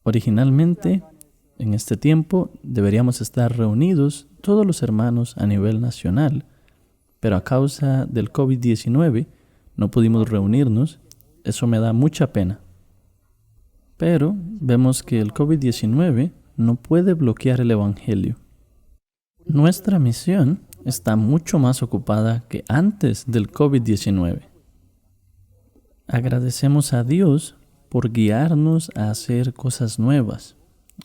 Originalmente, en este tiempo, deberíamos estar reunidos todos los hermanos a nivel nacional, pero a causa del COVID-19 no pudimos reunirnos. Eso me da mucha pena. Pero vemos que el COVID-19 no puede bloquear el Evangelio. Nuestra misión está mucho más ocupada que antes del COVID-19. Agradecemos a Dios por guiarnos a hacer cosas nuevas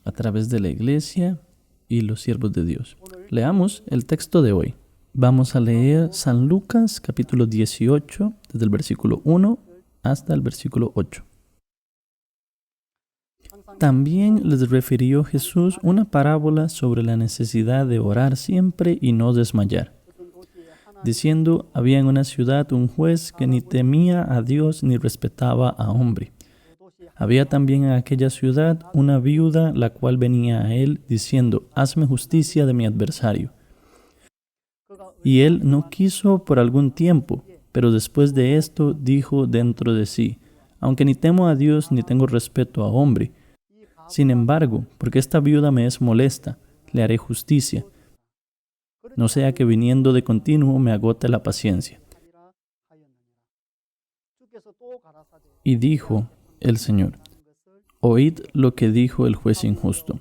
a través de la iglesia y los siervos de Dios. Leamos el texto de hoy. Vamos a leer San Lucas capítulo 18, desde el versículo 1 hasta el versículo 8. También les refirió Jesús una parábola sobre la necesidad de orar siempre y no desmayar, diciendo: había en una ciudad un juez que ni temía a Dios ni respetaba a hombre. Había también en aquella ciudad una viuda, la cual venía a él diciendo: hazme justicia de mi adversario. Y él no quiso por algún tiempo, pero después de esto dijo dentro de sí: aunque ni temo a Dios ni tengo respeto a hombre, sin embargo, porque esta viuda me es molesta, le haré justicia, no sea que viniendo de continuo me agote la paciencia. Y dijo el Señor: oíd lo que dijo el juez injusto.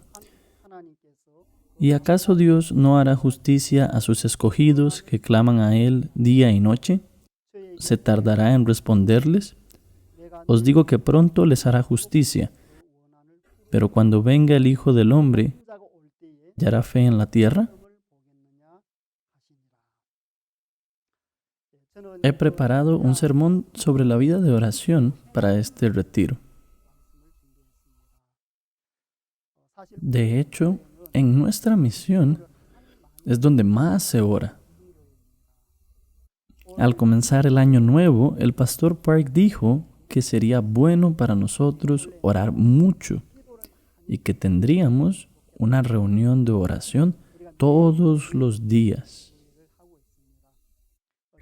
¿Y acaso Dios no hará justicia a sus escogidos que claman a Él día y noche? ¿Se tardará en responderles? Os digo que pronto les hará justicia. Pero cuando venga el Hijo del Hombre, ¿hallará fe en la tierra? He preparado un sermón sobre la vida de oración para este retiro. De hecho, en nuestra misión es donde más se ora. Al comenzar el año nuevo, el pastor Park dijo que sería bueno para nosotros orar mucho y que tendríamos una reunión de oración todos los días.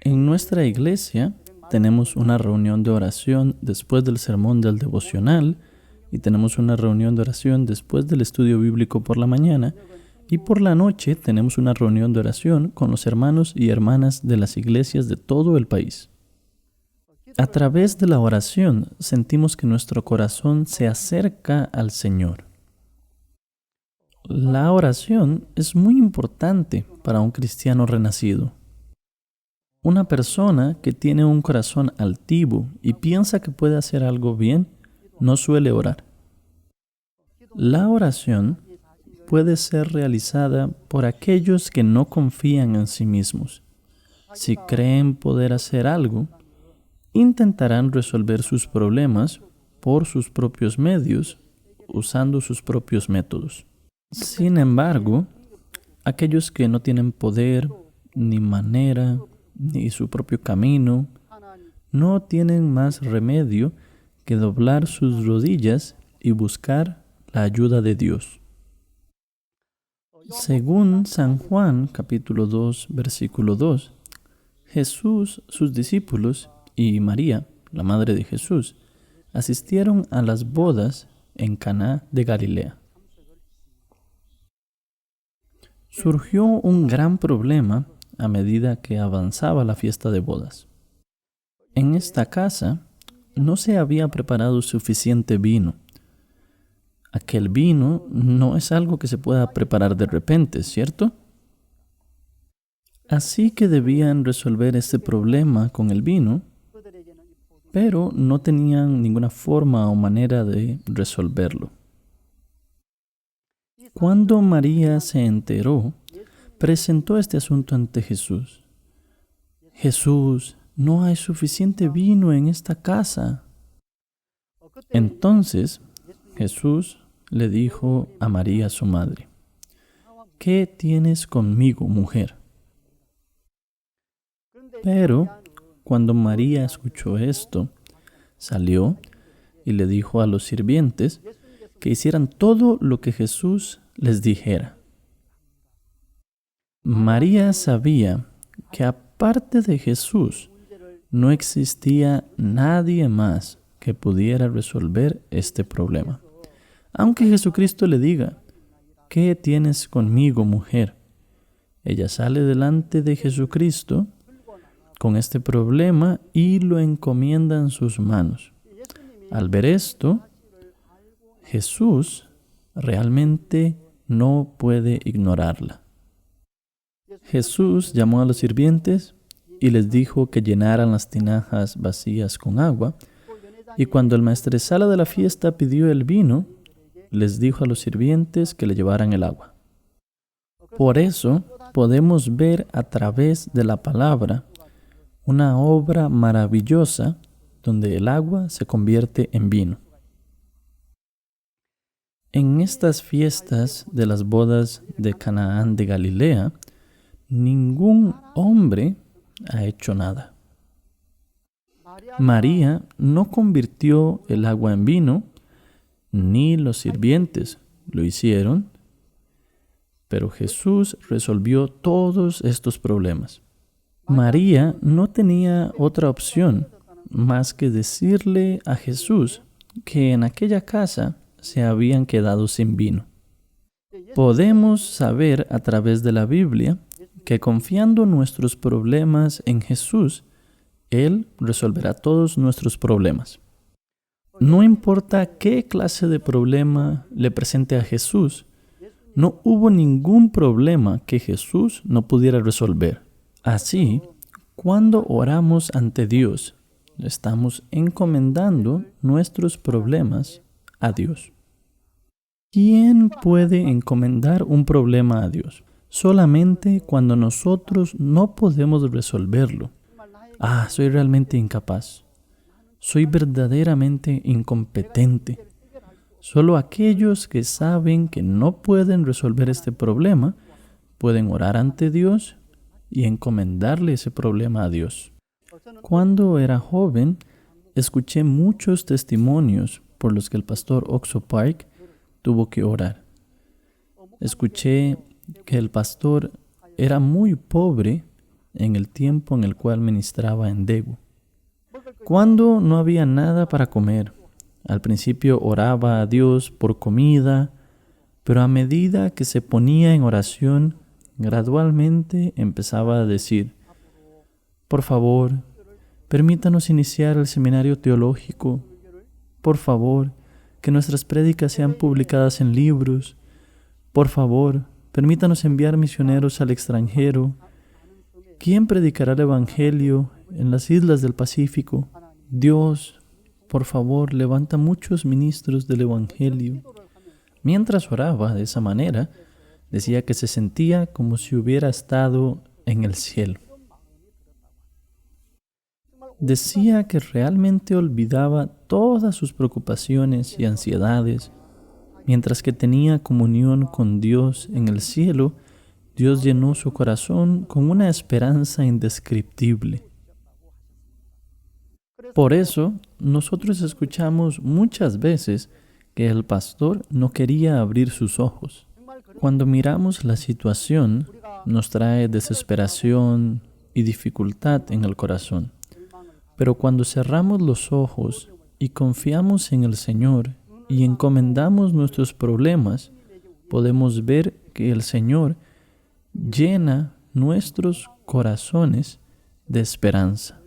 En nuestra iglesia tenemos una reunión de oración después del sermón del devocional y tenemos una reunión de oración después del estudio bíblico por la mañana, y por la noche tenemos una reunión de oración con los hermanos y hermanas de las iglesias de todo el país. A través de la oración sentimos que nuestro corazón se acerca al Señor. La oración es muy importante para un cristiano renacido. Una persona que tiene un corazón altivo y piensa que puede hacer algo bien, no suele orar. La oración puede ser realizada por aquellos que no confían en sí mismos. Si creen poder hacer algo, intentarán resolver sus problemas por sus propios medios, usando sus propios métodos. Sin embargo, aquellos que no tienen poder, ni manera, ni su propio camino, no tienen más remedio que doblar sus rodillas y buscar la ayuda de Dios. Según San Juan, capítulo 2, versículo 2, Jesús, sus discípulos y María, la madre de Jesús, asistieron a las bodas en Caná de Galilea. Surgió un gran problema a medida que avanzaba la fiesta de bodas. En esta casa no se había preparado suficiente vino. Aquel vino no es algo que se pueda preparar de repente, ¿cierto? Así que debían resolver este problema con el vino, pero no tenían ninguna forma o manera de resolverlo. Cuando María se enteró, presentó este asunto ante Jesús. Jesús, no hay suficiente vino en esta casa. Entonces Jesús le dijo a María, su madre: ¿qué tienes conmigo, mujer? Pero cuando María escuchó esto, salió y le dijo a los sirvientes que hicieran todo lo que Jesús les dijera. María sabía que aparte de Jesús, no existía nadie más que pudiera resolver este problema. Aunque Jesucristo le diga, ¿qué tienes conmigo, mujer? Ella sale delante de Jesucristo con este problema y lo encomienda en sus manos. Al ver esto, Jesús realmente no puede ignorarla. Jesús llamó a los sirvientes y les dijo que llenaran las tinajas vacías con agua, y cuando el maestresala de la fiesta pidió el vino, les dijo a los sirvientes que le llevaran el agua. Por eso podemos ver a través de la palabra una obra maravillosa donde el agua se convierte en vino. En estas fiestas de las bodas de Canaán de Galilea, ningún hombre ha hecho nada. María no convirtió el agua en vino, ni los sirvientes lo hicieron, pero Jesús resolvió todos estos problemas. María no tenía otra opción más que decirle a Jesús que en aquella casa se habían quedado sin vino. Podemos saber a través de la Biblia que confiando nuestros problemas en Jesús, Él resolverá todos nuestros problemas. No importa qué clase de problema le presente a Jesús, no hubo ningún problema que Jesús no pudiera resolver. Así, cuando oramos ante Dios, estamos encomendando nuestros problemas a Dios. ¿Quién puede encomendar un problema a Dios? Solamente cuando nosotros no podemos resolverlo. Soy realmente incapaz. Soy verdaderamente incompetente. Solo aquellos que saben que no pueden resolver este problema pueden orar ante Dios y encomendarle ese problema a Dios. Cuando era joven, escuché muchos testimonios por los que el pastor Oxo Park tuvo que orar. Escuché que el pastor era muy pobre en el tiempo en el cual ministraba en Daegu. Cuando no había nada para comer, al principio oraba a Dios por comida, pero a medida que se ponía en oración, gradualmente empezaba a decir, por favor, permítanos iniciar el seminario teológico. Por favor, que nuestras prédicas sean publicadas en libros. Por favor, permítanos enviar misioneros al extranjero. ¿Quién predicará el Evangelio en las islas del Pacífico? Dios, por favor, levanta muchos ministros del Evangelio. Mientras oraba de esa manera, decía que se sentía como si hubiera estado en el cielo. Decía que realmente olvidaba todas sus preocupaciones y ansiedades. Mientras que tenía comunión con Dios en el cielo, Dios llenó su corazón con una esperanza indescriptible. Por eso, nosotros escuchamos muchas veces que el pastor no quería abrir sus ojos. Cuando miramos la situación, nos trae desesperación y dificultad en el corazón. Pero cuando cerramos los ojos y confiamos en el Señor y encomendamos nuestros problemas, podemos ver que el Señor llena nuestros corazones de esperanza.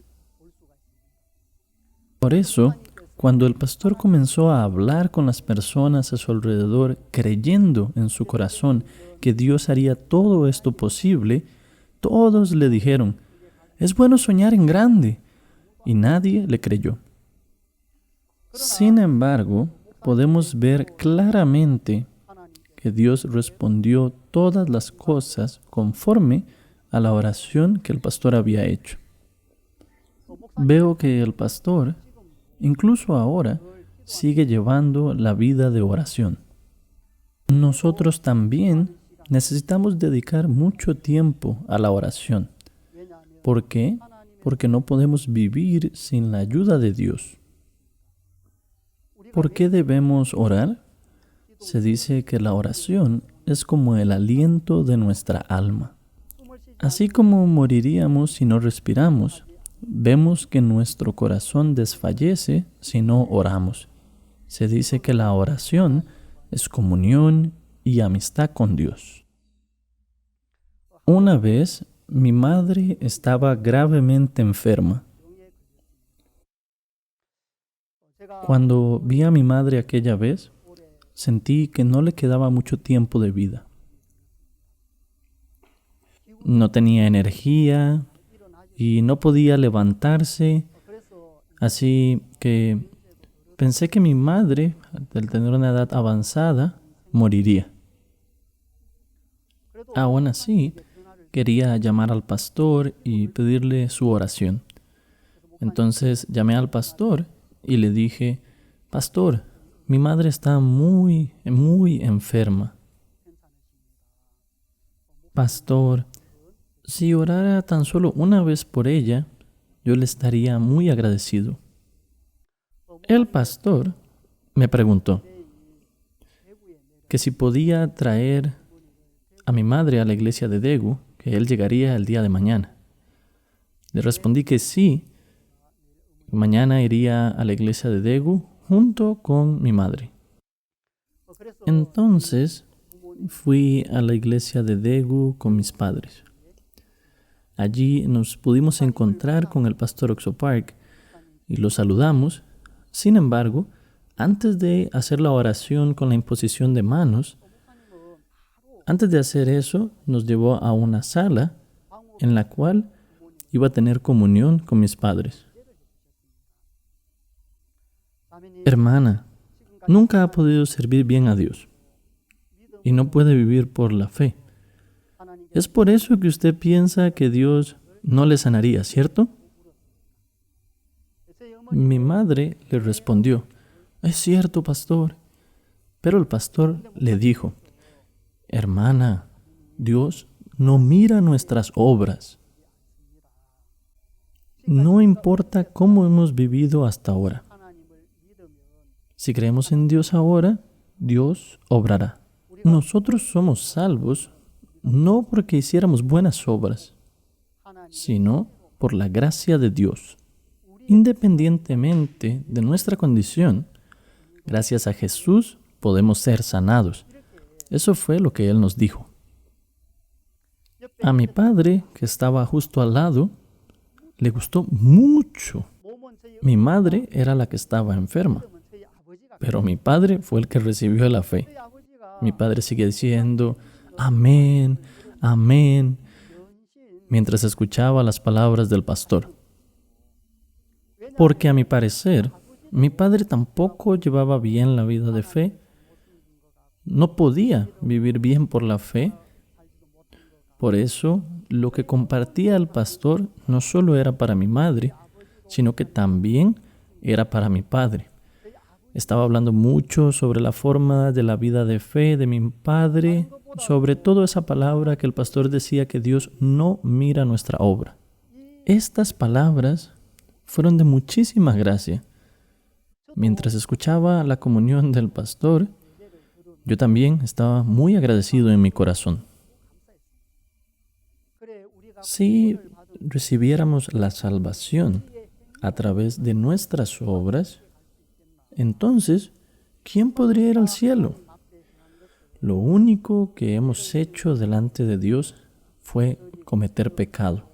Por eso, cuando el pastor comenzó a hablar con las personas a su alrededor, creyendo en su corazón que Dios haría todo esto posible, todos le dijeron, «Es bueno soñar en grande», y nadie le creyó. Sin embargo, podemos ver claramente que Dios respondió todas las cosas conforme a la oración que el pastor había hecho. Veo que el pastor, incluso ahora, sigue llevando la vida de oración. Nosotros también necesitamos dedicar mucho tiempo a la oración. ¿Por qué? Porque no podemos vivir sin la ayuda de Dios. ¿Por qué debemos orar? Se dice que la oración es como el aliento de nuestra alma. Así como moriríamos si no respiramos, vemos que nuestro corazón desfallece si no oramos. Se dice que la oración es comunión y amistad con Dios. Una vez, mi madre estaba gravemente enferma. Cuando vi a mi madre aquella vez, sentí que no le quedaba mucho tiempo de vida. No tenía energía y no podía levantarse, así que pensé que mi madre, al tener una edad avanzada, moriría. Aún así, quería llamar al pastor y pedirle su oración. Entonces llamé al pastor y le dije: Pastor, mi madre está muy enferma. Pastor, si orara tan solo una vez por ella, yo le estaría muy agradecido. El pastor me preguntó que si podía traer a mi madre a la iglesia de Daegu, que él llegaría el día de mañana. Le respondí que sí, mañana iría a la iglesia de Daegu junto con mi madre. Entonces fui a la iglesia de Daegu con mis padres. Allí nos pudimos encontrar con el pastor Okso Park y lo saludamos. Sin embargo, antes de hacer la oración con la imposición de manos, antes de hacer eso, nos llevó a una sala en la cual iba a tener comunión con mis padres. Hermana, nunca ha podido servir bien a Dios y no puede vivir por la fe. Es por eso que usted piensa que Dios no le sanaría, ¿cierto? Mi madre le respondió: es cierto, pastor. Pero el pastor le dijo: hermana, Dios no mira nuestras obras. No importa cómo hemos vivido hasta ahora. Si creemos en Dios ahora, Dios obrará. Nosotros somos salvos no porque hiciéramos buenas obras, sino por la gracia de Dios. Independientemente de nuestra condición, gracias a Jesús podemos ser sanados. Eso fue lo que Él nos dijo. A mi padre, que estaba justo al lado, le gustó mucho. Mi madre era la que estaba enferma, pero mi padre fue el que recibió la fe. Mi padre sigue diciendo: amén, amén, mientras escuchaba las palabras del pastor. Porque a mi parecer, mi padre tampoco llevaba bien la vida de fe. No podía vivir bien por la fe. Por eso, lo que compartía el pastor no solo era para mi madre, sino que también era para mi padre. Estaba hablando mucho sobre la forma de la vida de fe de mi padre, sobre todo esa palabra que el pastor decía, que Dios no mira nuestra obra. Estas palabras fueron de muchísima gracia. Mientras escuchaba la comunión del pastor, yo también estaba muy agradecido en mi corazón. Si recibiéramos la salvación a través de nuestras obras, entonces, ¿quién podría ir al cielo? Lo único que hemos hecho delante de Dios fue cometer pecado.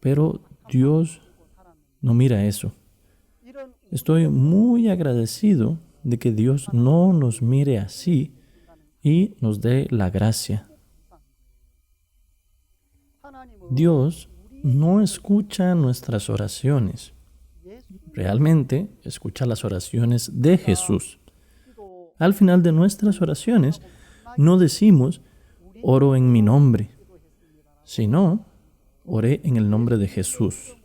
Pero Dios no mira eso. Estoy muy agradecido de que Dios no nos mire así y nos dé la gracia. Dios no escucha nuestras oraciones. Realmente escucha las oraciones de Jesús. Al final de nuestras oraciones, no decimos: oro en mi nombre, sino: oré en el nombre de Jesús.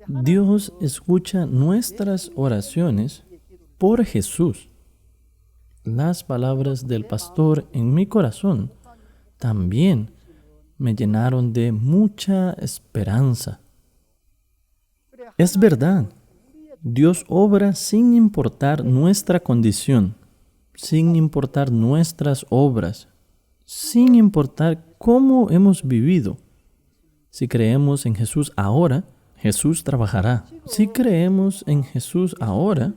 Dios escucha nuestras oraciones por Jesús. Las palabras del pastor en mi corazón también me llenaron de mucha esperanza. Es verdad, Dios obra sin importar nuestra condición, sin importar nuestras obras, sin importar cómo hemos vivido. Si creemos en Jesús ahora, Jesús trabajará. Si creemos en Jesús ahora,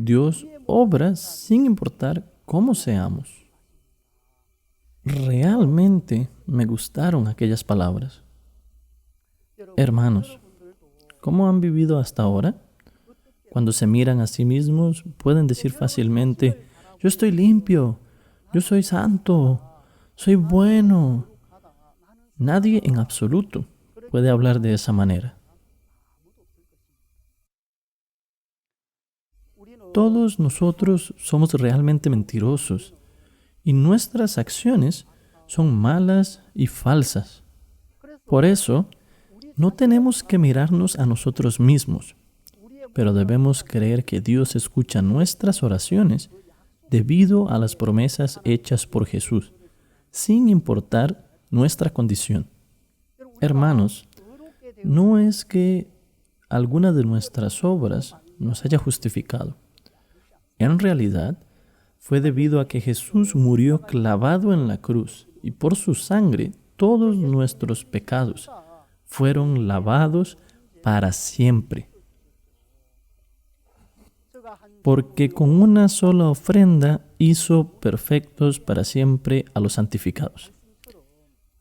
Dios obra sin importar cómo seamos. Realmente me gustaron aquellas palabras. Hermanos, ¿cómo han vivido hasta ahora? Cuando se miran a sí mismos, pueden decir fácilmente, yo estoy limpio, yo soy santo, soy bueno. Nadie en absoluto puede hablar de esa manera. Todos nosotros somos realmente mentirosos y nuestras acciones son malas y falsas. Por eso, no tenemos que mirarnos a nosotros mismos, pero debemos creer que Dios escucha nuestras oraciones debido a las promesas hechas por Jesús, sin importar nuestra condición. Hermanos, no es que alguna de nuestras obras nos haya justificado. En realidad, fue debido a que Jesús murió clavado en la cruz y por su sangre todos nuestros pecados fueron lavados para siempre. Porque con una sola ofrenda hizo perfectos para siempre a los santificados.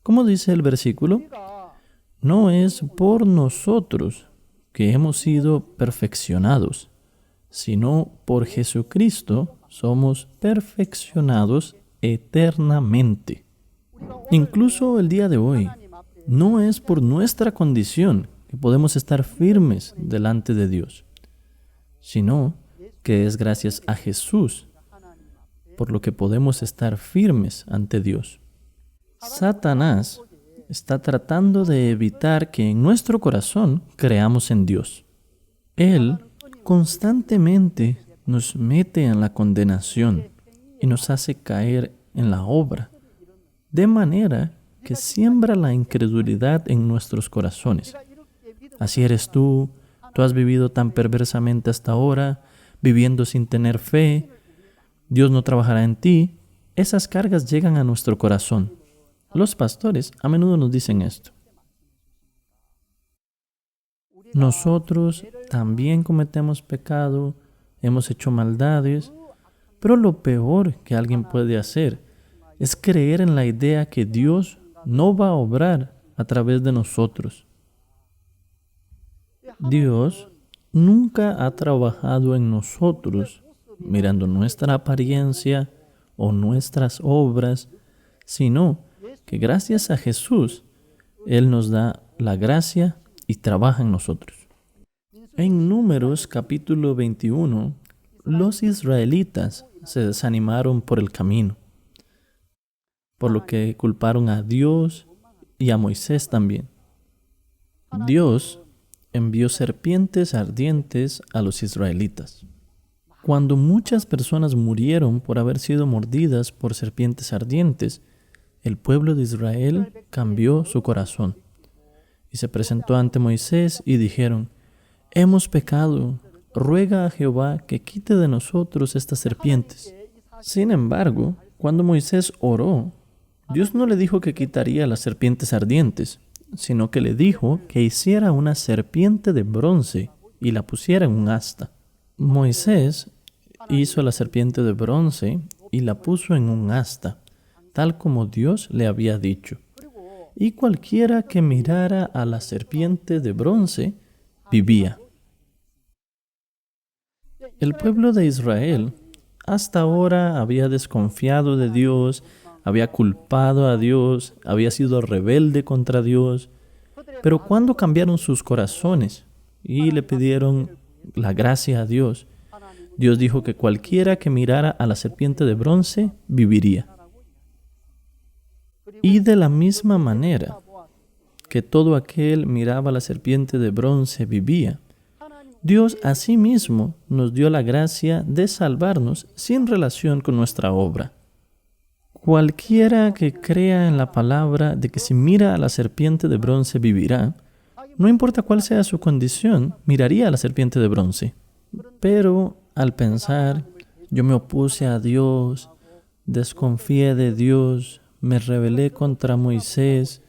¿Cómo dice el versículo? No es por nosotros que hemos sido perfeccionados, sino por Jesucristo somos perfeccionados eternamente. Incluso el día de hoy, no es por nuestra condición que podemos estar firmes delante de Dios, sino que es gracias a Jesús por lo que podemos estar firmes ante Dios. Satanás está tratando de evitar que en nuestro corazón creamos en Dios. Él constantemente nos mete en la condenación y nos hace caer en la obra, de manera que siembra la incredulidad en nuestros corazones. Así eres tú has vivido tan perversamente hasta ahora, viviendo sin tener fe, Dios no trabajará en ti. Esas cargas llegan a nuestro corazón. Los pastores a menudo nos dicen esto. Nosotros también cometemos pecado, hemos hecho maldades, pero lo peor que alguien puede hacer es creer en la idea que Dios no va a obrar a través de nosotros. Dios nunca ha trabajado en nosotros mirando nuestra apariencia o nuestras obras, sino que gracias a Jesús, Él nos da la gracia y trabaja en nosotros. En Números capítulo 21, los israelitas se desanimaron por el camino, por lo que culparon a Dios y a Moisés también. Dios envió serpientes ardientes a los israelitas. Cuando muchas personas murieron por haber sido mordidas por serpientes ardientes, el pueblo de Israel cambió su corazón y se presentó ante Moisés y dijeron: hemos pecado, ruega a Jehová que quite de nosotros estas serpientes. Sin embargo, cuando Moisés oró, Dios no le dijo que quitaría las serpientes ardientes, sino que le dijo que hiciera una serpiente de bronce y la pusiera en un asta. Moisés hizo la serpiente de bronce y la puso en un asta, tal como Dios le había dicho. Y cualquiera que mirara a la serpiente de bronce vivía. El pueblo de Israel hasta ahora había desconfiado de Dios, había culpado a Dios, había sido rebelde contra Dios. Pero cuando cambiaron sus corazones y le pidieron la gracia a Dios, Dios dijo que cualquiera que mirara a la serpiente de bronce viviría. Y de la misma manera que todo aquel miraba a la serpiente de bronce vivía, Dios asimismo nos dio la gracia de salvarnos sin relación con nuestra obra. Cualquiera que crea en la palabra de que si mira a la serpiente de bronce vivirá, no importa cuál sea su condición, miraría a la serpiente de bronce. Pero al pensar, yo me opuse a Dios, desconfié de Dios, me rebelé contra Moisés,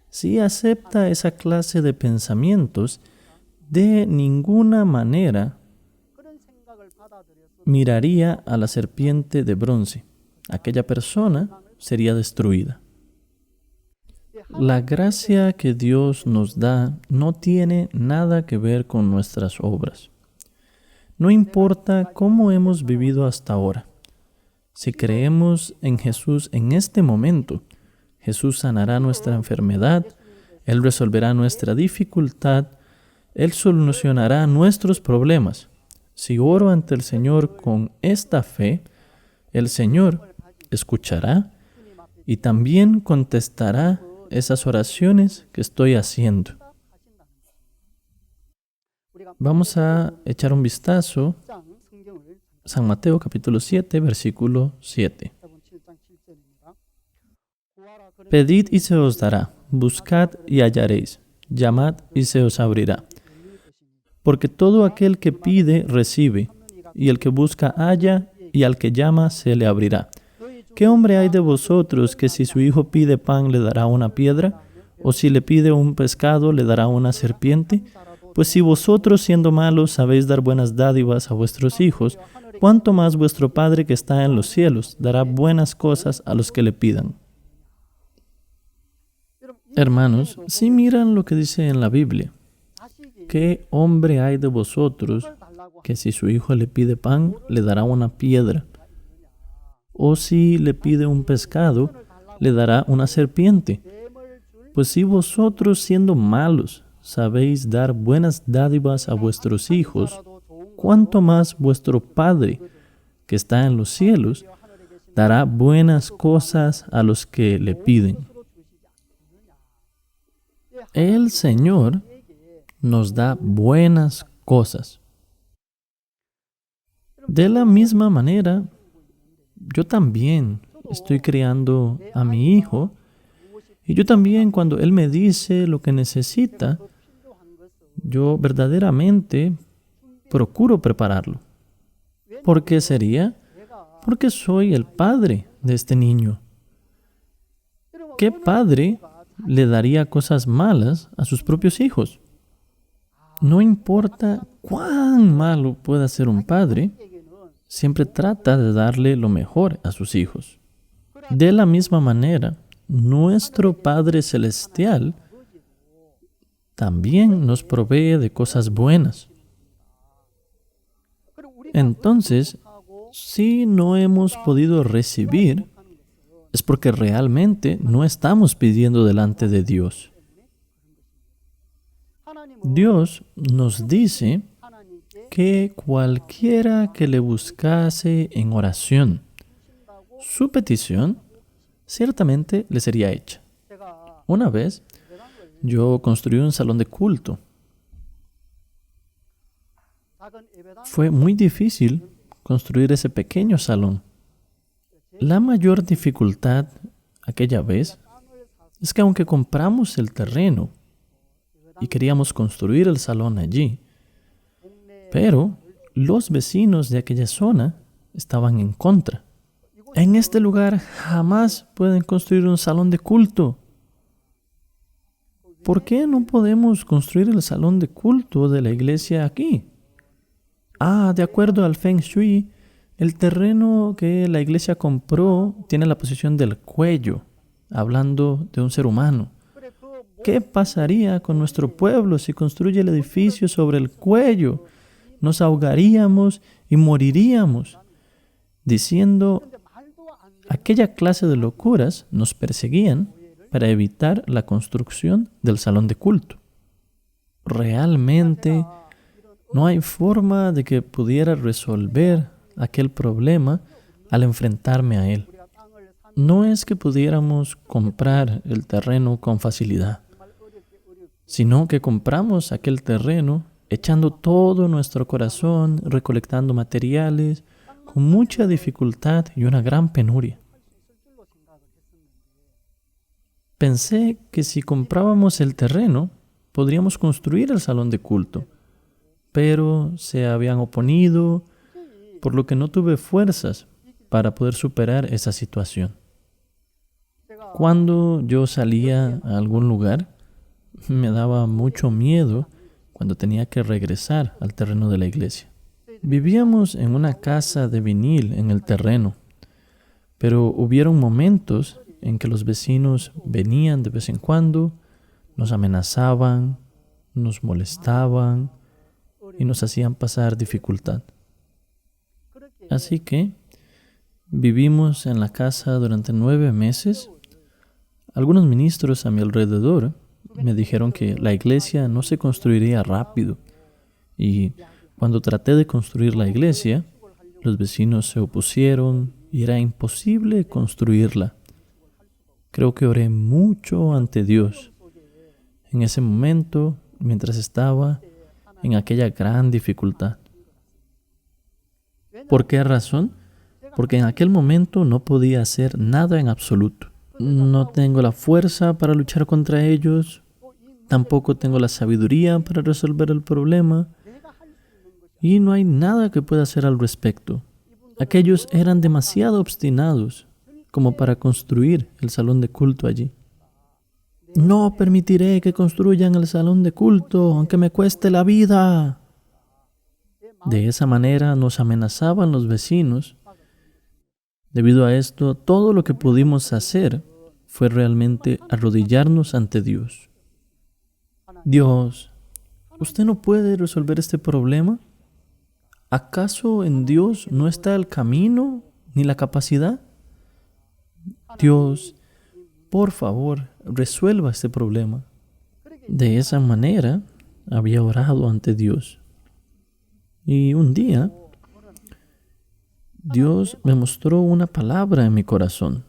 si acepta esa clase de pensamientos, de ninguna manera miraría a la serpiente de bronce. Aquella persona sería destruida. La gracia que Dios nos da no tiene nada que ver con nuestras obras. No importa cómo hemos vivido hasta ahora. Si creemos en Jesús en este momento, Jesús sanará nuestra enfermedad, Él resolverá nuestra dificultad, Él solucionará nuestros problemas. Si oro ante el Señor con esta fe, el Señor escuchará y también contestará esas oraciones que estoy haciendo. Vamos a echar un vistazo a San Mateo capítulo 7, versículo 7. Pedid y se os dará, buscad y hallaréis, llamad y se os abrirá. Porque todo aquel que pide, recibe, y el que busca, halla, y al que llama, se le abrirá. ¿Qué hombre hay de vosotros que si su hijo pide pan, le dará una piedra? ¿O si le pide un pescado, le dará una serpiente? Pues si vosotros, siendo malos, sabéis dar buenas dádivas a vuestros hijos, ¿cuánto más vuestro Padre que está en los cielos dará buenas cosas a los que le pidan? Hermanos, si miran lo que dice en la Biblia, ¿qué hombre hay de vosotros que si su hijo le pide pan, le dará una piedra? ¿O si le pide un pescado, le dará una serpiente? Pues si vosotros, siendo malos, sabéis dar buenas dádivas a vuestros hijos, ¿cuánto más vuestro Padre, que está en los cielos, dará buenas cosas a los que le piden? El Señor nos da buenas cosas. De la misma manera, yo también estoy criando a mi hijo, y yo también, cuando él me dice lo que necesita, yo verdaderamente procuro prepararlo. ¿Por qué sería? Porque soy el padre de este niño. ¿Qué padre le daría cosas malas a sus propios hijos? No importa cuán malo pueda ser un padre, siempre trata de darle lo mejor a sus hijos. De la misma manera, nuestro Padre Celestial también nos provee de cosas buenas. Entonces, si no hemos podido recibir, es porque realmente no estamos pidiendo delante de Dios. Dios nos dice que cualquiera que le buscase en oración, su petición ciertamente le sería hecha. Una vez, yo construí un salón de culto. Fue muy difícil construir ese pequeño salón. La mayor dificultad aquella vez es que aunque compramos el terreno y queríamos construir el salón allí, pero los vecinos de aquella zona estaban en contra. En este lugar jamás pueden construir un salón de culto. ¿Por qué no podemos construir el salón de culto de la iglesia aquí? De acuerdo al Feng Shui, el terreno que la iglesia compró tiene la posición del cuello, hablando de un ser humano. ¿Qué pasaría con nuestro pueblo si construye el edificio sobre el cuello? Nos ahogaríamos y moriríamos. Diciendo aquella clase de locuras nos perseguían para evitar la construcción del salón de culto. Realmente no hay forma de que pudiera resolver aquel problema al enfrentarme a él. No es que pudiéramos comprar el terreno con facilidad, sino que compramos aquel terreno echando todo nuestro corazón, recolectando materiales, con mucha dificultad y una gran penuria. Pensé que si comprábamos el terreno, podríamos construir el salón de culto, pero se habían oponido, por lo que no tuve fuerzas para poder superar esa situación. Cuando yo salía a algún lugar, me daba mucho miedo cuando tenía que regresar al terreno de la iglesia. Vivíamos en una casa de vinil en el terreno, pero hubieron momentos en que los vecinos venían de vez en cuando, nos amenazaban, nos molestaban y nos hacían pasar dificultad. Así que vivimos en la casa durante 9 meses. Algunos ministros a mi alrededor me dijeron que la iglesia no se construiría rápido. Y cuando traté de construir la iglesia, los vecinos se opusieron y era imposible construirla. Creo que oré mucho ante Dios en ese momento, mientras estaba en aquella gran dificultad. ¿Por qué razón? Porque en aquel momento no podía hacer nada en absoluto. No tengo la fuerza para luchar contra ellos, tampoco tengo la sabiduría para resolver el problema, y no hay nada que pueda hacer al respecto. Aquellos eran demasiado obstinados como para construir el salón de culto allí. No permitiré que construyan el salón de culto, aunque me cueste la vida. De esa manera nos amenazaban los vecinos. Debido a esto, todo lo que pudimos hacer fue realmente arrodillarnos ante Dios. Dios, ¿usted no puede resolver este problema? ¿Acaso en Dios no está el camino ni la capacidad? Dios, por favor, resuelva este problema. De esa manera había orado ante Dios. Y un día, Dios me mostró una palabra en mi corazón.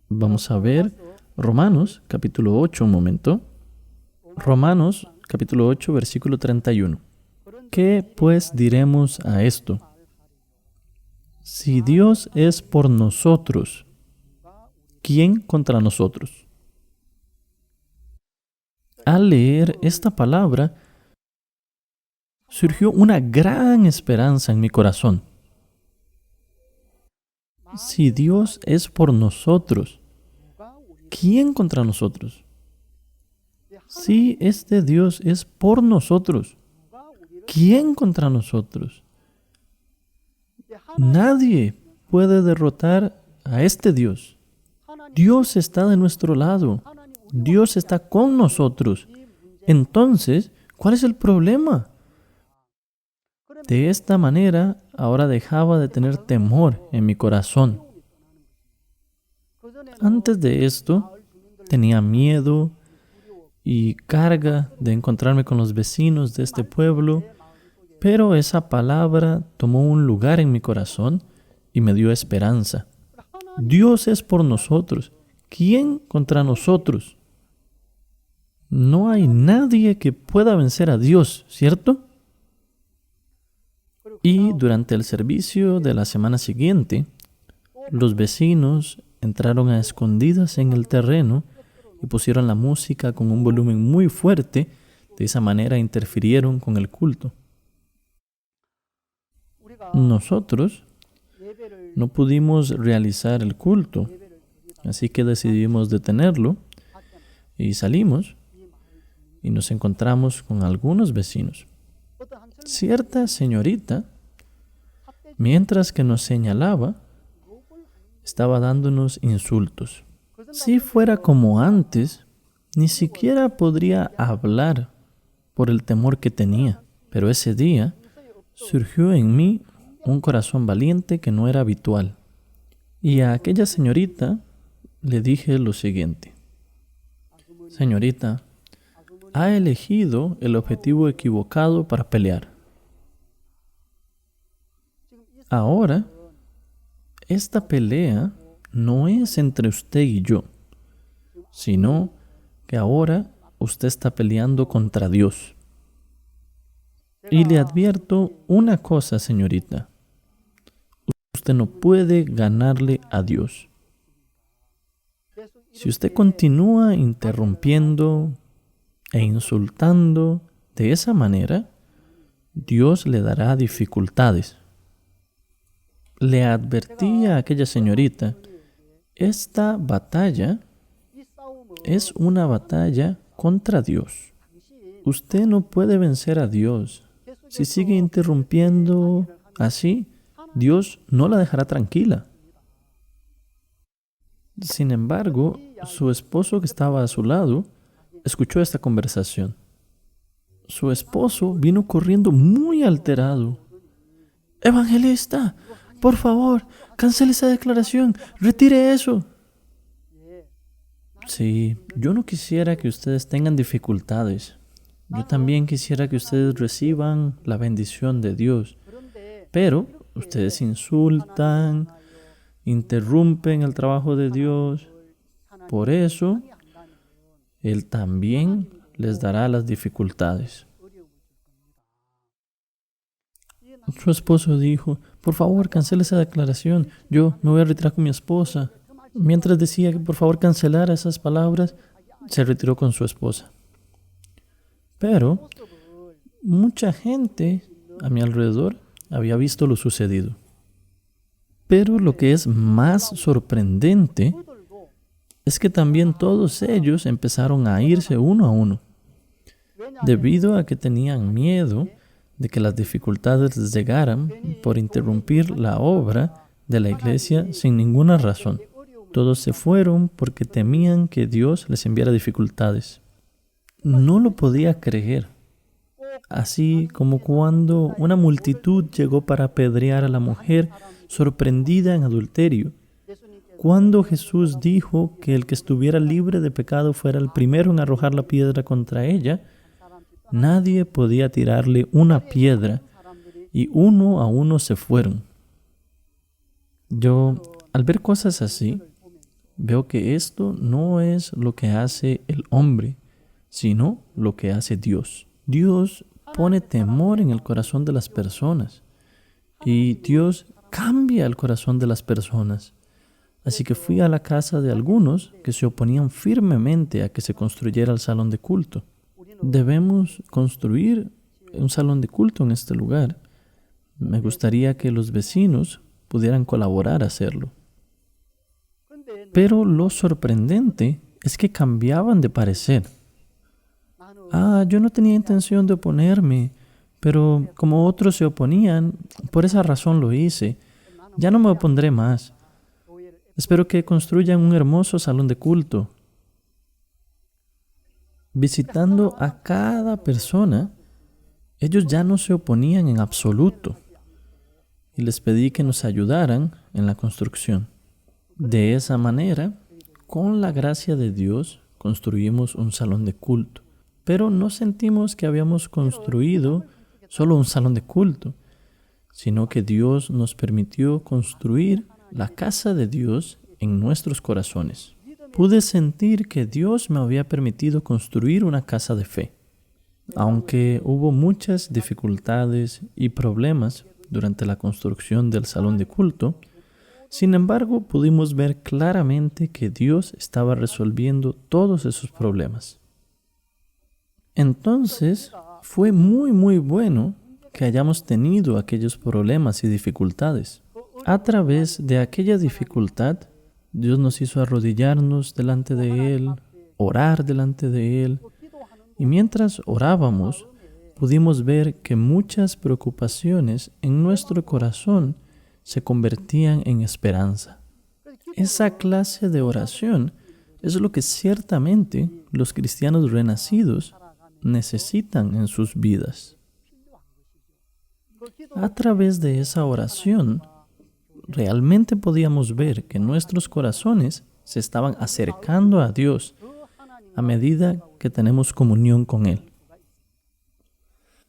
Vamos a ver Romanos capítulo 8 un momento. Romanos capítulo 8 versículo 31. ¿Qué pues diremos a esto? Si Dios es por nosotros, ¿quién contra nosotros? Al leer esta palabra, surgió una gran esperanza en mi corazón. Si Dios es por nosotros, ¿quién contra nosotros? Si este Dios es por nosotros, ¿quién contra nosotros? Nadie puede derrotar a este Dios. Dios está de nuestro lado. Dios está con nosotros. Entonces, ¿cuál es el problema? De esta manera, ahora dejaba de tener temor en mi corazón. Antes de esto, tenía miedo y carga de encontrarme con los vecinos de este pueblo, pero esa palabra tomó un lugar en mi corazón y me dio esperanza. Dios es por nosotros. ¿Quién contra nosotros? No hay nadie que pueda vencer a Dios, ¿cierto? Y durante el servicio de la semana siguiente, los vecinos entraron a escondidas en el terreno y pusieron la música con un volumen muy fuerte. De esa manera interfirieron con el culto. Nosotros no pudimos realizar el culto, así que decidimos detenerlo y salimos y nos encontramos con algunos vecinos. Cierta señorita, mientras que nos señalaba, estaba dándonos insultos. Si fuera como antes, ni siquiera podría hablar por el temor que tenía, pero ese día surgió en mí un corazón valiente que no era habitual. Y a aquella señorita le dije lo siguiente: señorita, ha elegido el objetivo equivocado para pelear. Ahora, esta pelea no es entre usted y yo, sino que ahora usted está peleando contra Dios. Y le advierto una cosa, señorita. Usted no puede ganarle a Dios. Si usted continúa interrumpiendo e insultando de esa manera, Dios le dará dificultades. Le advertí a aquella señorita, esta batalla es una batalla contra Dios. Usted no puede vencer a Dios. Si sigue interrumpiendo así, Dios no la dejará tranquila. Sin embargo, su esposo que estaba a su lado escuchó esta conversación. Su esposo vino corriendo muy alterado. Evangelista, por favor, cancele esa declaración, retire eso. Sí, yo no quisiera que ustedes tengan dificultades. Yo también quisiera que ustedes reciban la bendición de Dios. Pero ustedes insultan, interrumpen el trabajo de Dios. Por eso, Él también les dará las dificultades. Su esposo dijo, por favor, cancele esa declaración. Yo me voy a retirar con mi esposa. Mientras decía que por favor cancelara esas palabras, se retiró con su esposa. Pero mucha gente a mi alrededor había visto lo sucedido. Pero lo que es más sorprendente es que también todos ellos empezaron a irse uno a uno, debido a que tenían miedo de que las dificultades les llegaran por interrumpir la obra de la iglesia sin ninguna razón. Todos se fueron porque temían que Dios les enviara dificultades. No lo podía creer. Así como cuando una multitud llegó para apedrear a la mujer sorprendida en adulterio. Cuando Jesús dijo que el que estuviera libre de pecado fuera el primero en arrojar la piedra contra ella, nadie podía tirarle una piedra y uno a uno se fueron. Yo, al ver cosas así, veo que esto no es lo que hace el hombre, sino lo que hace Dios. Dios pone temor en el corazón de las personas y Dios cambia el corazón de las personas. Así que fui a la casa de algunos que se oponían firmemente a que se construyera el salón de culto. Debemos construir un salón de culto en este lugar. Me gustaría que los vecinos pudieran colaborar a hacerlo. Pero lo sorprendente es que cambiaban de parecer. Yo no tenía intención de oponerme, pero como otros se oponían, por esa razón lo hice. Ya no me opondré más. Espero que construyan un hermoso salón de culto. Visitando a cada persona, ellos ya no se oponían en absoluto. Y les pedí que nos ayudaran en la construcción. De esa manera, con la gracia de Dios, construimos un salón de culto. Pero no sentimos que habíamos construido solo un salón de culto, sino que Dios nos permitió construir la casa de Dios en nuestros corazones. Pude sentir que Dios me había permitido construir una casa de fe. Aunque hubo muchas dificultades y problemas durante la construcción del salón de culto, sin embargo, pudimos ver claramente que Dios estaba resolviendo todos esos problemas. Entonces, fue muy bueno que hayamos tenido aquellos problemas y dificultades. A través de aquella dificultad, Dios nos hizo arrodillarnos delante de Él, orar delante de Él. Y mientras orábamos, pudimos ver que muchas preocupaciones en nuestro corazón se convertían en esperanza. Esa clase de oración es lo que ciertamente los cristianos renacidos necesitan en sus vidas. A través de esa oración, realmente podíamos ver que nuestros corazones se estaban acercando a Dios a medida que tenemos comunión con Él.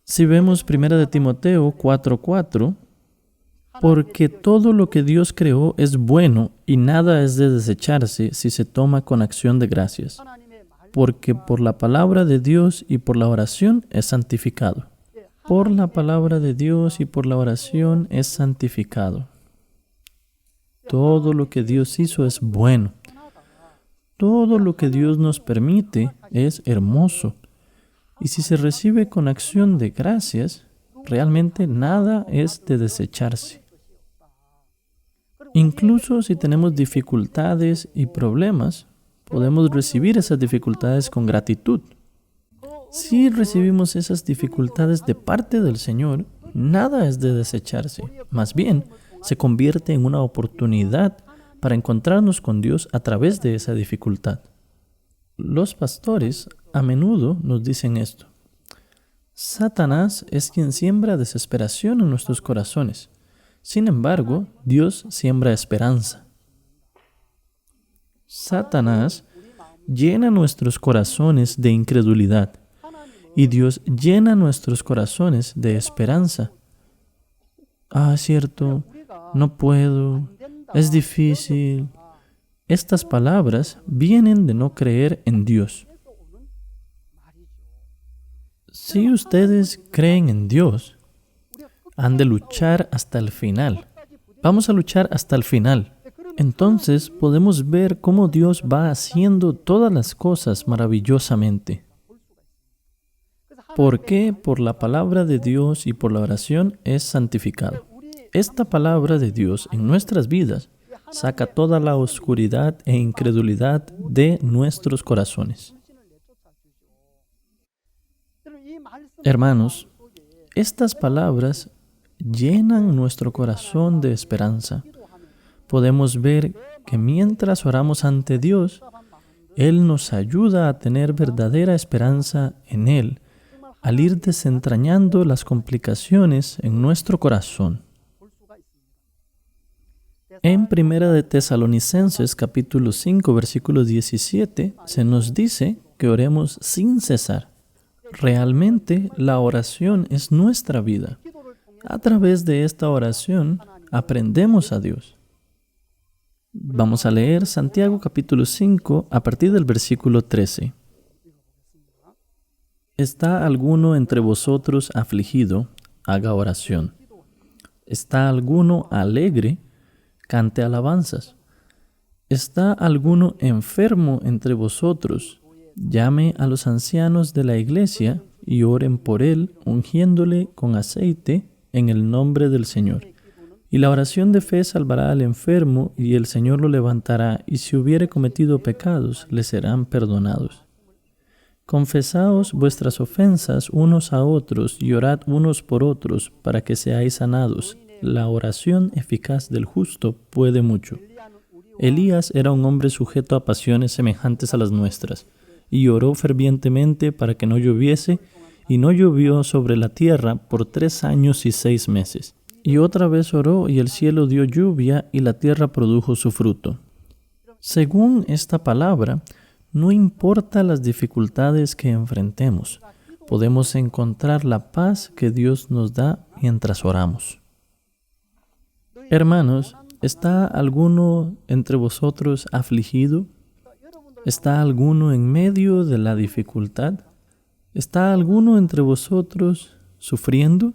Si vemos 1 Timoteo 4:4, porque todo lo que Dios creó es bueno y nada es de desecharse si se toma con acción de gracias, porque por la palabra de Dios y por la oración es santificado. Por la palabra de Dios y por la oración es santificado. Todo lo que Dios hizo es bueno. Todo lo que Dios nos permite es hermoso. Y si se recibe con acción de gracias, realmente nada es de desecharse. Incluso si tenemos dificultades y problemas, podemos recibir esas dificultades con gratitud. Si recibimos esas dificultades de parte del Señor, nada es de desecharse. Más bien, se convierte en una oportunidad para encontrarnos con Dios a través de esa dificultad. Los pastores a menudo nos dicen esto. Satanás es quien siembra desesperación en nuestros corazones. Sin embargo, Dios siembra esperanza. Satanás llena nuestros corazones de incredulidad y Dios llena nuestros corazones de esperanza. Cierto, no puedo, es difícil. Estas palabras vienen de no creer en Dios. Si ustedes creen en Dios, han de luchar hasta el final. Vamos a luchar hasta el final. Entonces podemos ver cómo Dios va haciendo todas las cosas maravillosamente. ¿Por qué? Por la palabra de Dios y por la oración es santificado. Esta palabra de Dios en nuestras vidas saca toda la oscuridad e incredulidad de nuestros corazones. Hermanos, estas palabras llenan nuestro corazón de esperanza. Podemos ver que mientras oramos ante Dios, Él nos ayuda a tener verdadera esperanza en Él, al ir desentrañando las complicaciones en nuestro corazón. En 1 de Tesalonicenses capítulo 5, versículo 17, se nos dice que oremos sin cesar. Realmente la oración es nuestra vida. A través de esta oración aprendemos a Dios. Vamos a leer Santiago capítulo 5 a partir del versículo 13. ¿Está alguno entre vosotros afligido? Haga oración. ¿Está alguno alegre? Cante alabanzas. ¿Está alguno enfermo entre vosotros? Llame a los ancianos de la iglesia y oren por él, ungiéndole con aceite en el nombre del Señor. Y la oración de fe salvará al enfermo, y el Señor lo levantará, y si hubiere cometido pecados, le serán perdonados. Confesaos vuestras ofensas unos a otros, y orad unos por otros, para que seáis sanados. La oración eficaz del justo puede mucho. Elías era un hombre sujeto a pasiones semejantes a las nuestras, y oró fervientemente para que no lloviese, y no llovió sobre la tierra por 3 años y 6 meses. Y otra vez oró, y el cielo dio lluvia, y la tierra produjo su fruto. Según esta palabra, no importa las dificultades que enfrentemos, podemos encontrar la paz que Dios nos da mientras oramos. Hermanos, ¿está alguno entre vosotros afligido? ¿Está alguno en medio de la dificultad? ¿Está alguno entre vosotros sufriendo?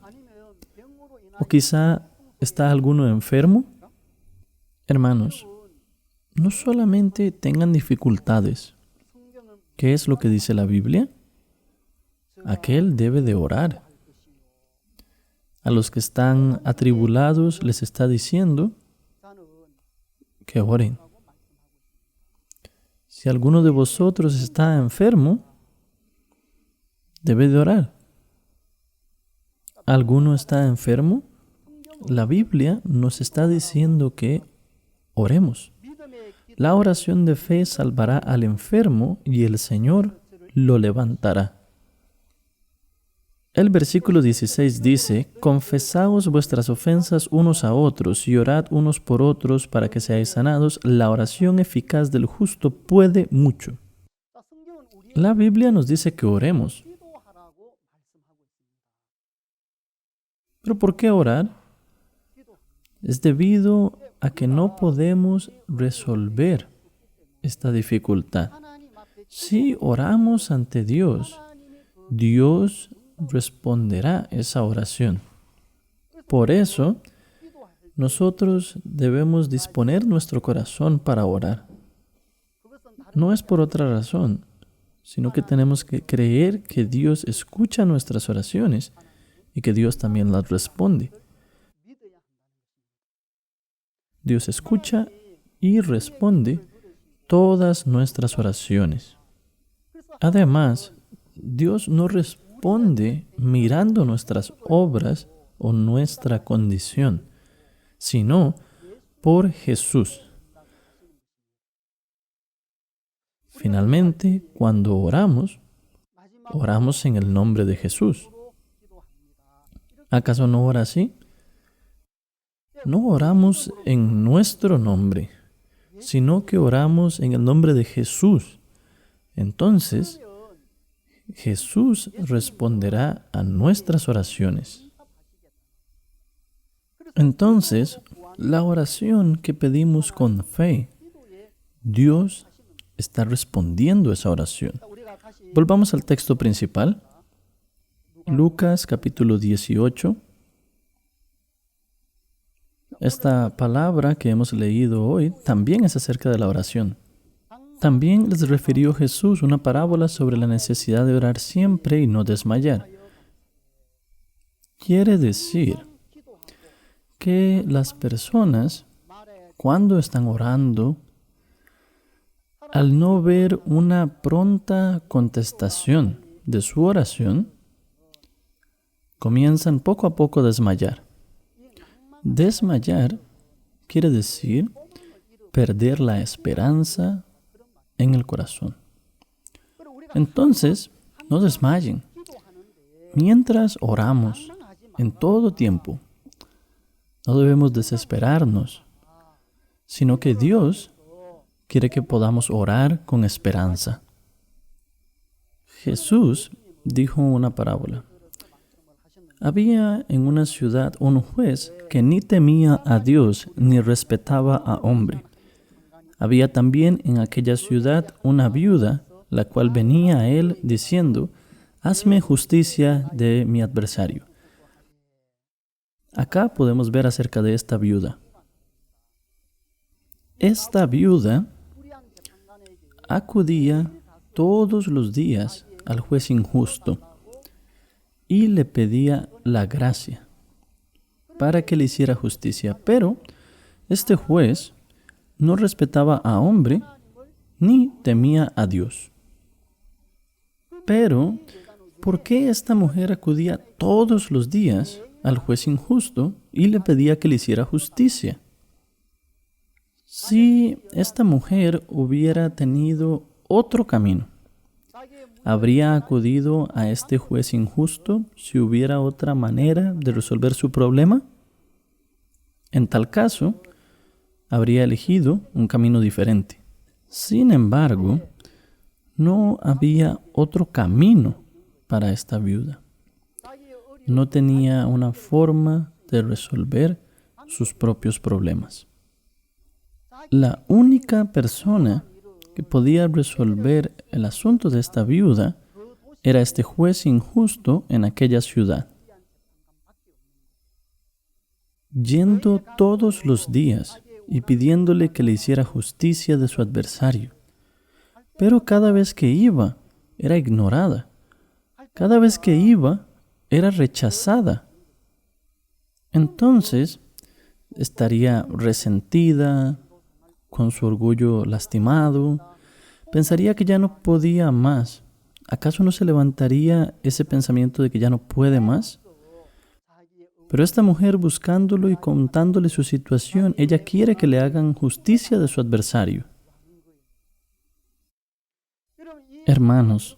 ¿O quizá está alguno enfermo? Hermanos, no solamente tengan dificultades. ¿Qué es lo que dice la Biblia? Aquel debe de orar. A los que están atribulados les está diciendo que oren. Si alguno de vosotros está enfermo, debe de orar. ¿Alguno está enfermo? La Biblia nos está diciendo que oremos. La oración de fe salvará al enfermo y el Señor lo levantará. El versículo 16 dice, confesaos vuestras ofensas unos a otros y orad unos por otros para que seáis sanados. La oración eficaz del justo puede mucho. La Biblia nos dice que oremos. ¿Pero por qué orar? Es debido a que no podemos resolver esta dificultad. Si oramos ante Dios, Dios responderá esa oración. Por eso, nosotros debemos disponer nuestro corazón para orar. No es por otra razón, sino que tenemos que creer que Dios escucha nuestras oraciones y que Dios también las responde. Dios escucha y responde todas nuestras oraciones. Además, Dios no responde mirando nuestras obras o nuestra condición, sino por Jesús. Finalmente, cuando oramos en el nombre de Jesús. ¿Acaso no ora así? No oramos en nuestro nombre, sino que oramos en el nombre de Jesús. Entonces, Jesús responderá a nuestras oraciones. Entonces, la oración que pedimos con fe, Dios está respondiendo esa oración. Volvamos al texto principal. Lucas capítulo 18. Esta palabra que hemos leído hoy también es acerca de la oración. También les refirió Jesús una parábola sobre la necesidad de orar siempre y no desmayar. Quiere decir que las personas, cuando están orando, al no ver una pronta contestación de su oración, comienzan poco a poco a desmayar. Desmayar quiere decir perder la esperanza en el corazón. Entonces, no desmayen. Mientras oramos, en todo tiempo, no debemos desesperarnos, sino que Dios quiere que podamos orar con esperanza. Jesús dijo una parábola. Había en una ciudad un juez que ni temía a Dios ni respetaba a hombre. Había también en aquella ciudad una viuda, la cual venía a él diciendo: «Hazme justicia de mi adversario». Acá podemos ver acerca de esta viuda. Esta viuda acudía todos los días al juez injusto y le pedía la gracia para que le hiciera justicia. Pero este juez no respetaba a hombre ni temía a Dios. Pero, ¿por qué esta mujer acudía todos los días al juez injusto y le pedía que le hiciera justicia? Si esta mujer hubiera tenido otro camino, ¿habría acudido a este juez injusto si hubiera otra manera de resolver su problema? En tal caso, habría elegido un camino diferente. Sin embargo, no había otro camino para esta viuda. No tenía una forma de resolver sus propios problemas. La única persona que podía resolver el asunto de esta viuda era este juez injusto en aquella ciudad. Yendo todos los días y pidiéndole que le hiciera justicia de su adversario. Pero cada vez que iba, era ignorada. Cada vez que iba, era rechazada. Entonces, estaría resentida, con su orgullo lastimado, pensaría que ya no podía más. ¿Acaso no se levantaría ese pensamiento de que ya no puede más? Pero esta mujer, buscándolo y contándole su situación, ella quiere que le hagan justicia de su adversario. Hermanos,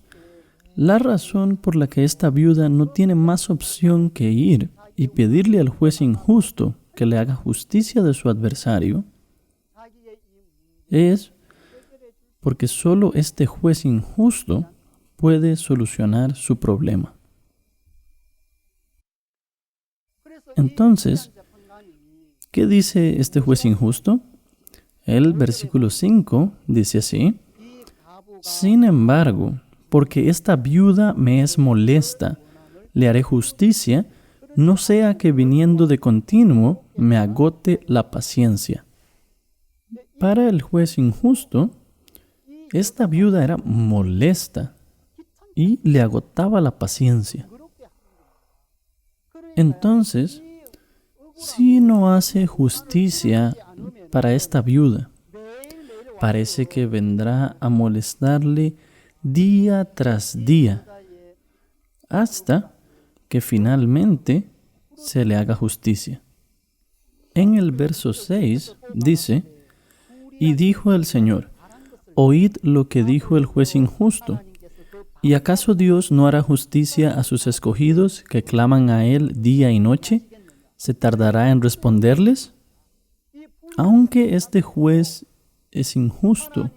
la razón por la que esta viuda no tiene más opción que ir y pedirle al juez injusto que le haga justicia de su adversario es porque solo este juez injusto puede solucionar su problema. Entonces, ¿qué dice este juez injusto? El versículo 5 dice así: «Sin embargo, porque esta viuda me es molesta, le haré justicia, no sea que viniendo de continuo me agote la paciencia». Para el juez injusto, esta viuda era molesta y le agotaba la paciencia. Entonces, si no hace justicia para esta viuda, parece que vendrá a molestarle día tras día hasta que finalmente se le haga justicia. En el verso 6 dice, y dijo el Señor, oíd lo que dijo el juez injusto. ¿Y acaso Dios no hará justicia a sus escogidos que claman a Él día y noche? ¿Se tardará en responderles? Aunque este juez es injusto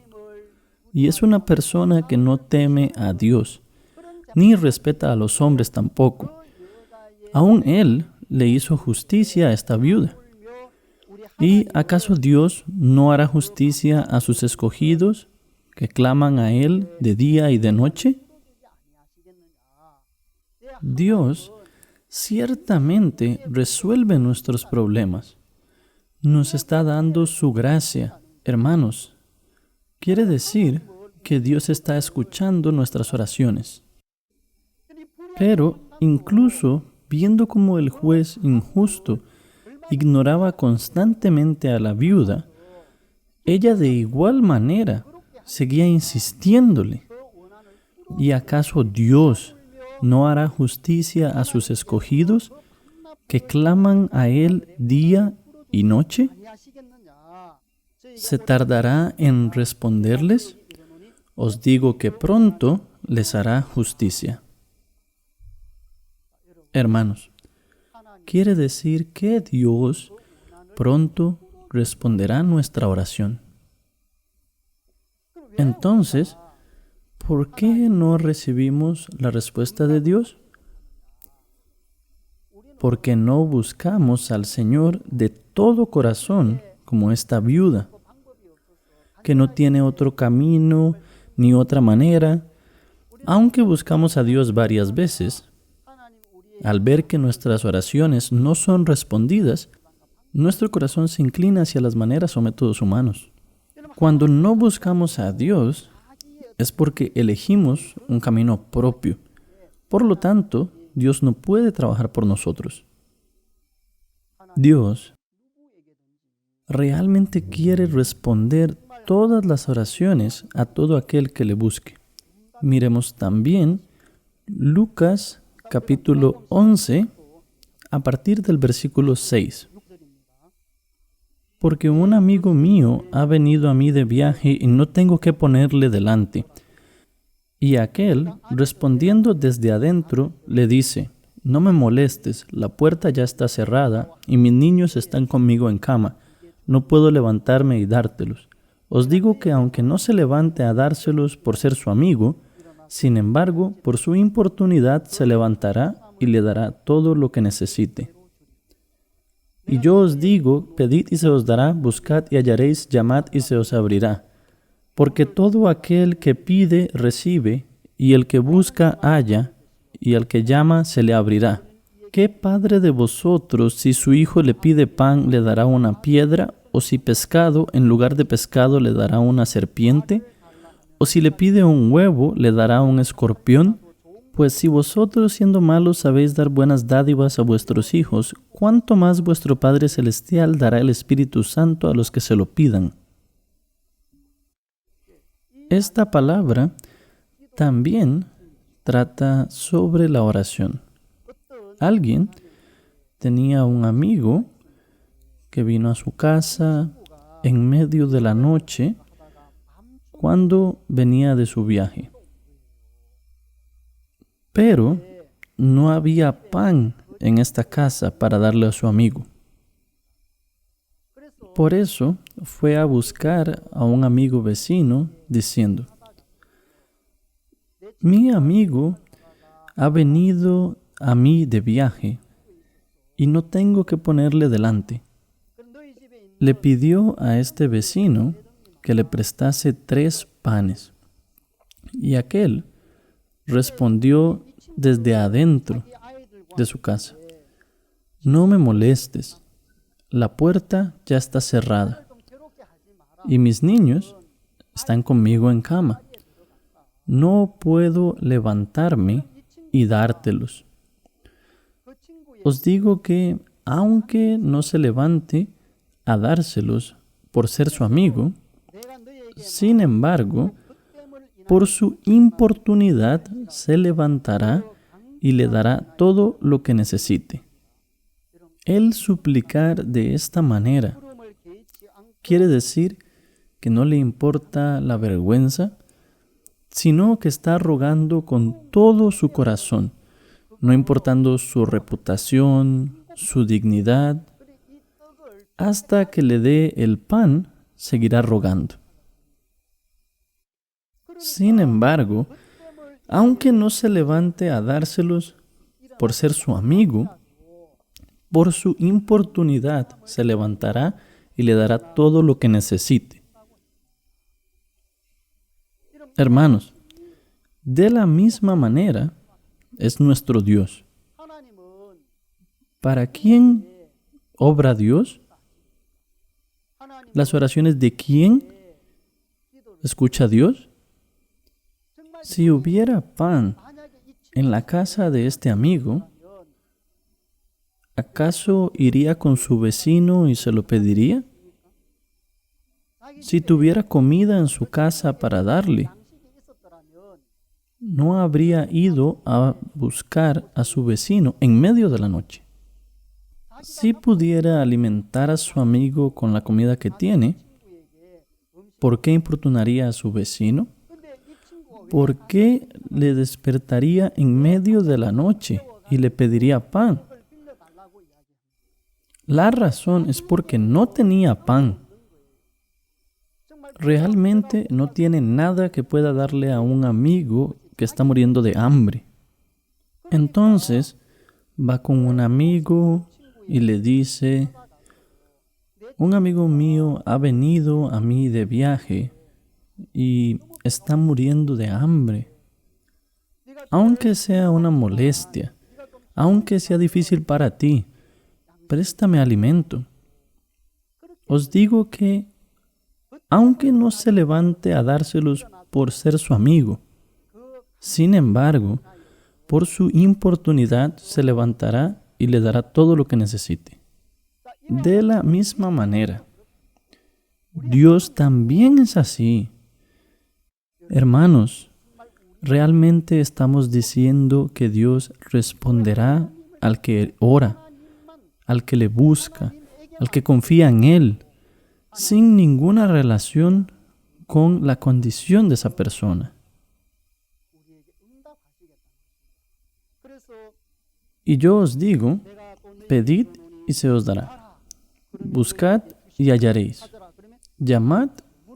y es una persona que no teme a Dios, ni respeta a los hombres tampoco, aún Él le hizo justicia a esta viuda. ¿Y acaso Dios no hará justicia a sus escogidos que claman a Él de día y de noche? Dios ciertamente resuelve nuestros problemas. Nos está dando su gracia. Hermanos, quiere decir que Dios está escuchando nuestras oraciones. Pero incluso viendo cómo el juez injusto ignoraba constantemente a la viuda, ella de igual manera seguía insistiéndole. ¿Y acaso Dios no hará justicia a sus escogidos que claman a Él día y noche? ¿Se tardará en responderles? Os digo que pronto les hará justicia. Hermanos, quiere decir que Dios pronto responderá nuestra oración. Entonces, ¿por qué no recibimos la respuesta de Dios? Porque no buscamos al Señor de todo corazón, como esta viuda, que no tiene otro camino ni otra manera. Aunque buscamos a Dios varias veces, al ver que nuestras oraciones no son respondidas, nuestro corazón se inclina hacia las maneras o métodos humanos. Cuando no buscamos a Dios, es porque elegimos un camino propio. Por lo tanto, Dios no puede trabajar por nosotros. Dios realmente quiere responder todas las oraciones a todo aquel que le busque. Miremos también Lucas capítulo 11, a partir del versículo 6. Porque un amigo mío ha venido a mí de viaje y no tengo que ponerle delante. Y aquel, respondiendo desde adentro, le dice, no me molestes, la puerta ya está cerrada y mis niños están conmigo en cama. No puedo levantarme y dártelos. Os digo que aunque no se levante a dárselos por ser su amigo, sin embargo, por su importunidad se levantará y le dará todo lo que necesite. Y yo os digo, pedid y se os dará, buscad y hallaréis, llamad y se os abrirá. Porque todo aquel que pide, recibe, y el que busca, halla, y al que llama, se le abrirá. ¿Qué padre de vosotros, si su hijo le pide pan, le dará una piedra? ¿O si pescado, en lugar de pescado, le dará una serpiente? ¿O si le pide un huevo, le dará un escorpión? Pues si vosotros, siendo malos, sabéis dar buenas dádivas a vuestros hijos, ¿cuánto más vuestro Padre Celestial dará el Espíritu Santo a los que se lo pidan? Esta palabra también trata sobre la oración. Alguien tenía un amigo que vino a su casa en medio de la noche cuando venía de su viaje. Pero no había pan en esta casa para darle a su amigo. Por eso fue a buscar a un amigo vecino diciendo, mi amigo ha venido a mí de viaje y no tengo que ponerle delante. Le pidió a este vecino que le prestase 3 panes. Y aquel respondió desde adentro de su casa, no me molestes, la puerta ya está cerrada y mis niños están conmigo en cama. No puedo levantarme y dártelos. Os digo que, aunque no se levante a dárselos por ser su amigo, sin embargo, por su importunidad se levantará y le dará todo lo que necesite. El suplicar de esta manera quiere decir que no le importa la vergüenza, sino que está rogando con todo su corazón, no importando su reputación, su dignidad. Hasta que le dé el pan, seguirá rogando. Sin embargo, aunque no se levante a dárselos por ser su amigo, por su importunidad se levantará y le dará todo lo que necesite. Hermanos, de la misma manera es nuestro Dios. ¿Para quién obra Dios? ¿Las oraciones de quién escucha Dios? Si hubiera pan en la casa de este amigo, ¿acaso iría con su vecino y se lo pediría? Si tuviera comida en su casa para darle, no habría ido a buscar a su vecino en medio de la noche. Si pudiera alimentar a su amigo con la comida que tiene, ¿por qué importunaría a su vecino? ¿Por qué le despertaría en medio de la noche y le pediría pan? La razón es porque no tenía pan. Realmente no tiene nada que pueda darle a un amigo que está muriendo de hambre. Entonces, va con un amigo y le dice: un amigo mío ha venido a mí de viaje y está muriendo de hambre. Aunque sea una molestia, aunque sea difícil para ti, préstame alimento. Os digo que, aunque no se levante a dárselos por ser su amigo, sin embargo, por su importunidad se levantará y le dará todo lo que necesite. De la misma manera, Dios también es así. Hermanos, ¿realmente estamos diciendo que Dios responderá al que ora, al que le busca, al que confía en Él, sin ninguna relación con la condición de esa persona? Y yo os digo: pedid y se os dará. Buscad y hallaréis. Llamad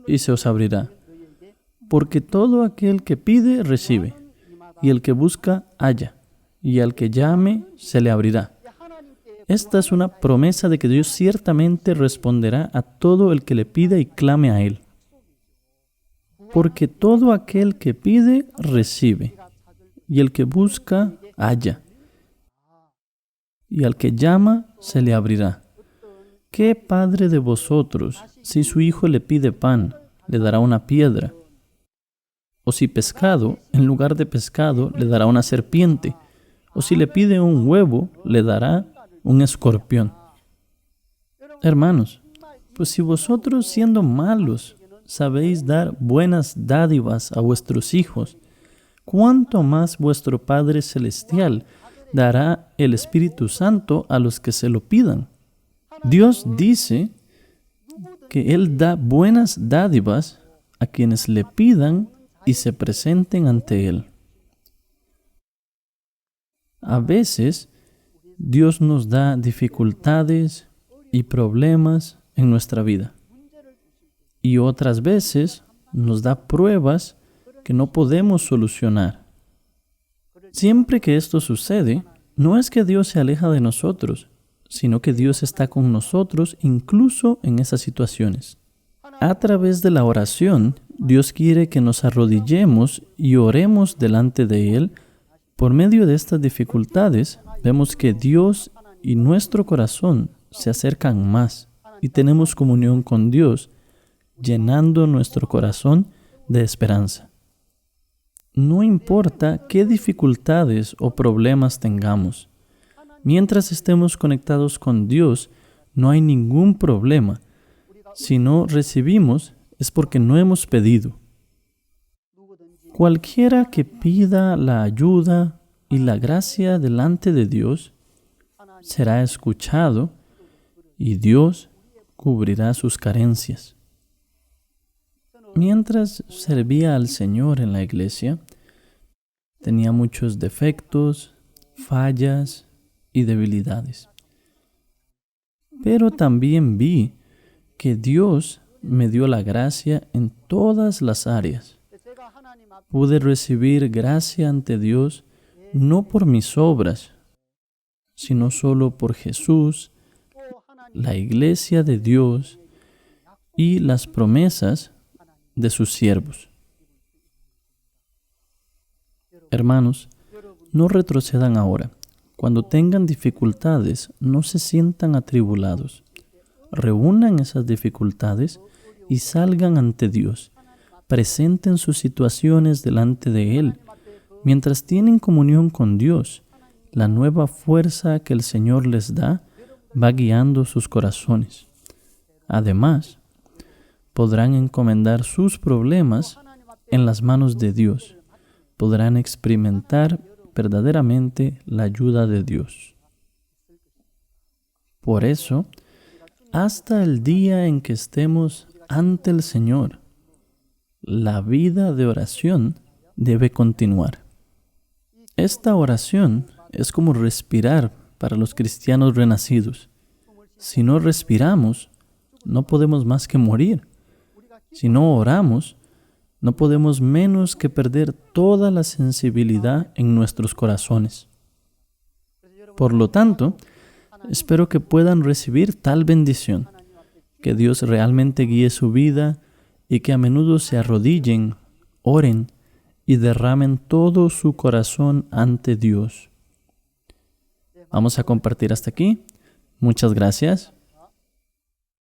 y se os abrirá. Porque todo aquel que pide, recibe. Y el que busca, halla. Y al que llame, se le abrirá. Esta es una promesa de que Dios ciertamente responderá a todo el que le pida y clame a Él. Porque todo aquel que pide, recibe. Y el que busca, halla. Y al que llama, se le abrirá. ¿Qué padre de vosotros, si su hijo le pide pan, le dará una piedra? O si pescado, en lugar de pescado, le dará una serpiente? O si le pide un huevo, le dará un escorpión. Hermanos, pues si vosotros, siendo malos, sabéis dar buenas dádivas a vuestros hijos, ¿cuánto más vuestro Padre Celestial dará el Espíritu Santo a los que se lo pidan? Dios dice que Él da buenas dádivas a quienes le pidan y se presenten ante Él. A veces, Dios nos da dificultades y problemas en nuestra vida. Y otras veces nos da pruebas que no podemos solucionar. Siempre que esto sucede, no es que Dios se aleja de nosotros, sino que Dios está con nosotros incluso en esas situaciones. A través de la oración, Dios quiere que nos arrodillemos y oremos delante de Él. Por medio de estas dificultades, vemos que Dios y nuestro corazón se acercan más y tenemos comunión con Dios, llenando nuestro corazón de esperanza. No importa qué dificultades o problemas tengamos. Mientras estemos conectados con Dios, no hay ningún problema. Si no recibimos, es porque no hemos pedido. Cualquiera que pida la ayuda y la gracia delante de Dios será escuchado y Dios cubrirá sus carencias. Mientras servía al Señor en la iglesia, tenía muchos defectos, fallas y debilidades. Pero también vi que Dios me dio la gracia en todas las áreas. Pude recibir gracia ante Dios no por mis obras, sino solo por Jesús, la iglesia de Dios y las promesas de sus siervos. Hermanos, no retrocedan ahora. Cuando tengan dificultades, no se sientan atribulados. Reúnan esas dificultades y salgan ante Dios. Presenten sus situaciones delante de Él. Mientras tienen comunión con Dios, la nueva fuerza que el Señor les da va guiando sus corazones. Además, podrán encomendar sus problemas en las manos de Dios. Podrán experimentar verdaderamente la ayuda de Dios. Por eso, hasta el día en que estemos ante el Señor, la vida de oración debe continuar. Esta oración es como respirar para los cristianos renacidos. Si no respiramos, no podemos más que morir. Si no oramos, no podemos menos que perder toda la sensibilidad en nuestros corazones. Por lo tanto, espero que puedan recibir tal bendición, que Dios realmente guíe su vida y que a menudo se arrodillen, oren y derramen todo su corazón ante Dios. Vamos a compartir hasta aquí. Muchas gracias.